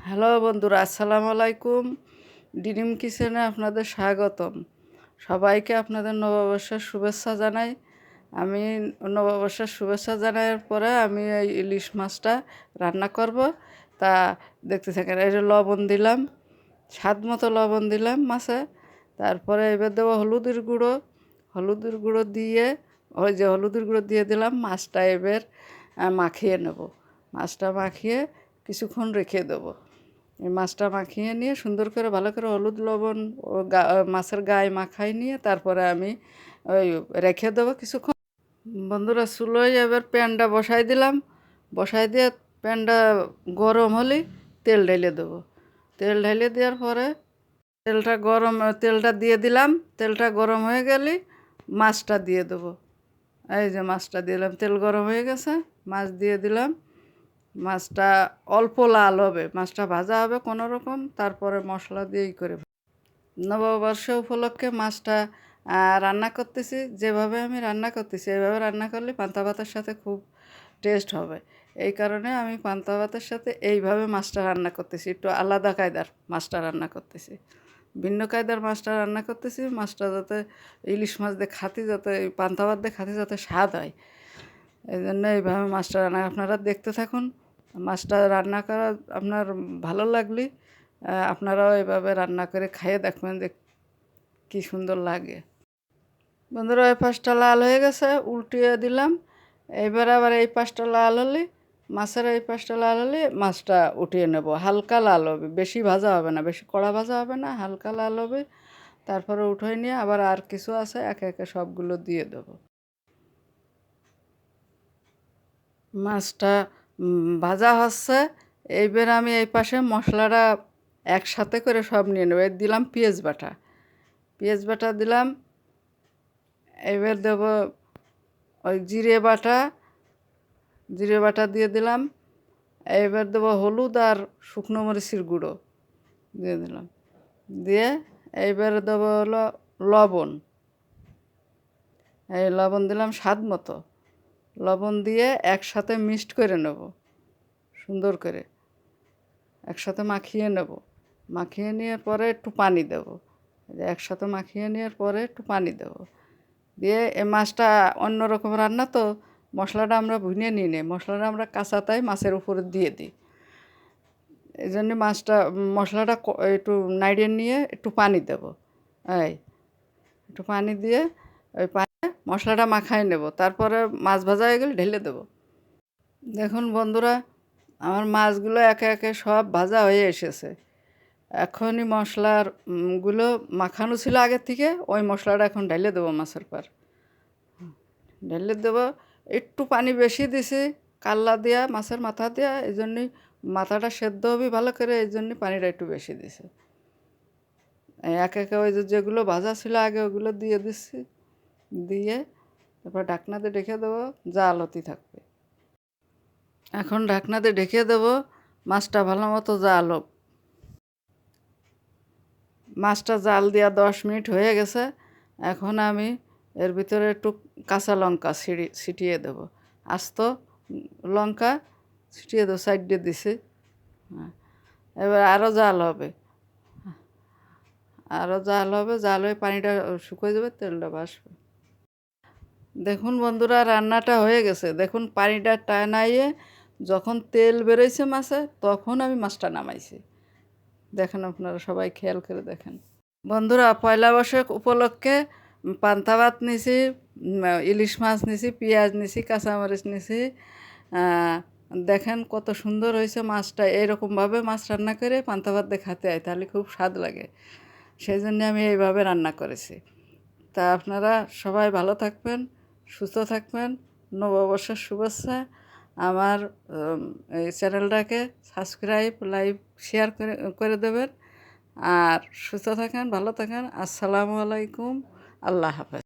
Hello বন্ধুরা, আসসালামু আলাইকুম। ডিরিম কিচেনে আপনাদের স্বাগতম। সবাইকে আপনাদের নববর্ষের শুভেচ্ছা জানাই। আমি নববর্ষের শুভেচ্ছা জানার পরে আমি এই ইলিশ মাছটা রান্না করব। তা দেখতে থাকেন। এই যে লবণ দিলাম, স্বাদ মতো লবণ দিলাম মাছে। তারপরে এবার দেবো হলুদের গুঁড়ো। হলুদের গুঁড়ো দিয়ে ওই যে হলুদের গুঁড়ো দিয়ে দিলাম, মাছটা এবার মাখিয়ে নেব। মাছটা মাখিয়ে কিছুক্ষণ রেখে দেবো। এই মাছটা মাখিয়ে নিয়ে সুন্দর করে ভালো করে হলুদ লবণ ও মাছের গায়ে মাখাই নিয়ে তারপরে আমি ওই রেখে দেবো কিছুক্ষণ। বন্ধুরা, চুলোয় এবার প্যানটা বসাই দিলাম। বসাই দিয়ে প্যানটা গরম হলে তেল ঢেলে দেবো। তেল ঢেলে দেওয়ার পরে তেলটা দিয়ে দিলাম। তেলটা গরম হয়ে গেলে মাছটা দিয়ে দেবো। এই যে মাছটা দিলাম, তেল গরম হয়ে গেছে, মাছ দিয়ে দিলাম। মাছটা অল্প লাল হবে, মাছটা ভাজা হবে কোনো রকম, তারপরে মশলা দিয়েই করে। নববর্ষ উপলক্ষে মাছটা রান্না করতেছি। যেভাবে আমি রান্না করতেছি এইভাবে রান্না করলে পান্তা ভাতের সাথে খুব টেস্ট হবে। এই কারণে আমি পান্তা ভাতের সাথে এইভাবে মাছটা রান্না করতেছি। একটু আলাদা কায়দার মাছটা রান্না করতেছি, ভিন্ন কায়দার মাছটা রান্না করতেছি। মাছটা যাতে ইলিশ মাছ দিয়ে খাতে, যাতে পান্তা ভাত দিয়ে খাতে যাতে স্বাদ হয়, এই জন্য এইভাবে মাছটা রান্না। আপনারা দেখতে থাকুন। মাছটা রান্না করা আপনার ভালো লাগলে আপনারাও এভাবে রান্না করে খাইয়ে দেখবেন যে কী সুন্দর লাগে। বন্ধুরা, এই পাশটা লাল হয়ে গেছে, উল্টিয়ে দিলাম। এবার আবার এই পাশটা লাল হলে, মাছের এই পাশটা লাল হলে মাছটা উঠিয়ে নেব। হালকা লাল হবে, বেশি ভাজা হবে না, বেশি কড়া ভাজা হবে না, হালকা লাল হবে। তারপরে উঠিয়ে নিয়ে আবার আর কিছু আছে একে একে সবগুলো দিয়ে দেবো। মাছটা ভাজা হচ্ছে। এইবার আমি এই পাশে মশলাটা একসাথে করে সব নিয়ে নেব। এর দিলাম পেঁয়াজ বাটা। পেঁয়াজ বাটা দিলাম। এবার দেব ওই জিরে বাটা দিয়ে দিলাম। এবার দেবো হলুদ আর শুকনো মরিচের গুঁড়ো দিয়ে দিলাম। দিয়ে এইবার দেবো হলো লবণ। এই লবণ দিলাম স্বাদ মতো। লবণ দিয়ে একসাথে মিক্সড করে নেব, সুন্দর করে একসাথে মাখিয়ে নেব। মাখিয়ে নেওয়ার পরে একটু পানি দেব। একসাথে মাখিয়ে নেওয়ার পরে একটু পানি দেব। দিয়ে এই মাছটা অন্যরকম রান্না তো, মশলাটা আমরা ভুনে নিই নি, মশলাটা আমরা কাঁচাতাই মাছের উপরে দিয়ে দিই। এই জন্য মাছটা মশলাটা একটু নাড়িয়ে নিয়ে একটু পানি দেব। এই একটু পানি দিয়ে ওই পানি মশলাটা মাখাই নেব। তারপরে মাছ ভাজা হয়ে গেলে ঢেলে দেবো। দেখুন বন্ধুরা, আমার মাছগুলো একে একে সব ভাজা হয়ে এসেছে। এখনই মশলার গুলো মাখানো ছিল আগের থেকে, ওই মশলাটা এখন ঢেলে দেবো মাছের পর। ঢেলে দেবো। একটু পানি বেশি দিছি কাল্লা দিয়া, মাছের মাথা দিয়া, এই জন্যই মাথাটা সেদ্ধ হবে ভালো করে, এই জন্যই পানিটা একটু বেশি দিছি। একে একে ওই যেগুলো ভাজা ছিল আগে ওগুলো দিয়ে দিচ্ছি। দিয়ে তারপর ঢাকনাতে ঢেকে দেবো, জাল হতে থাকবে। এখন ঢাকনাতে ঢেকে দেবো, মাছটা ভালো মতো জাল হোক। মাছটা জাল দেওয়া 10 মিনিট হয়ে গেছে। এখন আমি এর ভিতরে একটু কাঁচা লঙ্কা ছিটিয়ে দেবো। আস্ত লঙ্কা ছিটিয়ে দেবো, সাইড দিয়ে দিছি। হ্যাঁ, এবার আরও জাল হবে, জাল হয়ে পানিটা শুকিয়ে যাবে, তেলটা ভাসবে। দেখুন বন্ধুরা, রান্নাটা হয়ে গেছে। দেখুন পানিটা টানাইয়ে যখন তেল বেরোইছে মাছে, তখন আমি মাছটা নামাইছি। দেখেন, আপনারা সবাই খেয়াল করে দেখেন। বন্ধুরা, পয়লা বৈশাখ উপলক্ষে পান্তা ভাত নিছি, ইলিশ মাছ নিছি, পেঁয়াজ নিছি, কাঁচামরিচ নিছি। দেখেন কত সুন্দর হয়েছে মাছটা। এইরকমভাবে মাছ রান্না করে পান্তা ভাত দিয়ে খেতে হয়, তাহলে খুব স্বাদ লাগে। সেই জন্য আমি এইভাবে রান্না করেছি। তা আপনারা সবাই ভালো থাকবেন, সুস্থ থাকবেন। নববর্ষের শুভেচ্ছা। আমার এই চ্যানেলটাকে সাবস্ক্রাইব, লাইক, শেয়ার করে দেবেন। আর সুস্থ থাকেন, ভালো থাকেন। আসসালামু আলাইকুম। আল্লাহ হাফেজ।